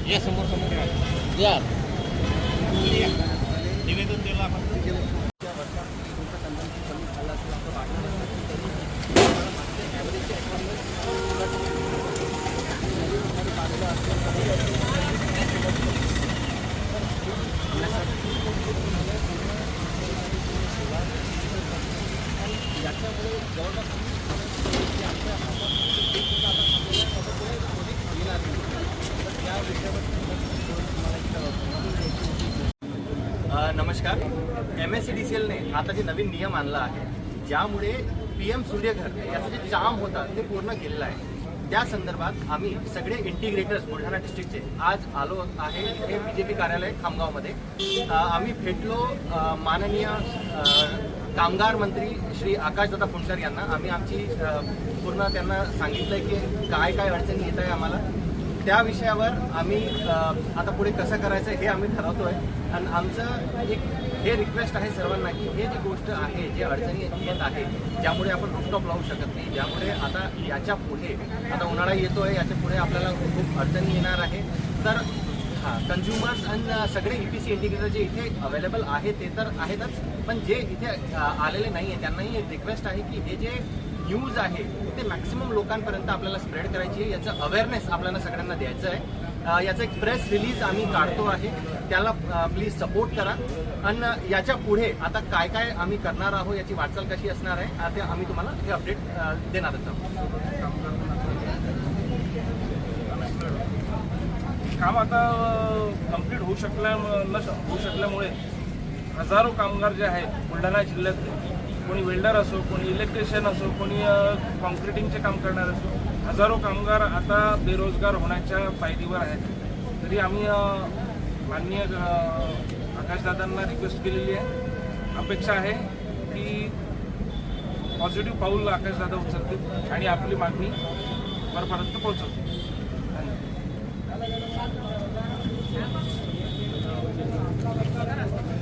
या समोर समोर या निवेदन दिलं आपण. नमस्कार. MSCDCL ने आता जे नवीन नियम आणला आहे ज्यामुळे PM सूर्यघर याचं जे जाम होतं ते पूर्ण केलेलं आहे. त्या संदर्भात आम्ही सगळे इंटिग्रेटर्स बुलढाणा डिस्ट्रिक्टचे आज आलो आहे हे BJP कार्यालय खामगावमध्ये. आम्ही भेटलो माननीय कामगार मंत्री श्री आकाशदादा फुंडकर यांना. आम्ही आमची पूर्ण त्यांना सांगितलं की काय काय अडचणी येत आहे आम्हाला. त्या विषयावर आम्ही आता पुढे कसं करायचं हे आम्ही ठरवतोय. आणि आमचं एक हे रिक्वेस्ट आहे सर्वांना की हे जी गोष्ट आहे जे अडचणी येत आहे ज्यामुळे आपण रूफटॉप लावू शकत नाही, ज्यामुळे आता याच्या पुढे आता उन्हाळा येतोय, याच्या पुढे आपल्याला खूप अडचणी येणार आहे. तर कन्झ्युमर्स आणि सगळे EPC इंडिकेटर जे इथे अवेलेबल आहे ते तर आहेतच, पण जे इथे आलेले नाही आहे त्यांनाही एक रिक्वेस्ट आहे की हे जे न्यूज आहे ते मॅक्सिमम लोकांपर्यंत आपल्याला स्प्रेड करायची आहे. याचं अवेअरनेस आपल्याला सगळ्यांना द्यायचं आहे. याचं एक प्रेस रिलीज आम्ही काढतो आहे, त्याला प्लीज सपोर्ट करा. आणि याच्या पुढे आता काय काय आम्ही करणार आहोत, याची वाटचाल कशी असणार आहे ते आम्ही तुम्हाला हे अपडेट देणारच आहोत. काम आता कंप्लीट होऊ शकल्यामुळे हजारो कामगार जे आहेत बुलढाणा जिल्ह्यातले, कोणी वेल्डर असो, कोणी इलेक्ट्रिशियन असो, कोणी कॉन्क्रिटिंगचे काम करणारे असो, हजारो कामगार आता बेरोजगार होण्याच्या पायरीवर आहेत. तरी आम्ही माननीय आकाशदादांना रिक्वेस्ट केलेली आहे. अपेक्षा आहे की पॉझिटिव्ह पाऊल आकाशदादा उचलतील आणि आपली मागणी वरपर्यंत पोहोचवतील. धन्यवाद.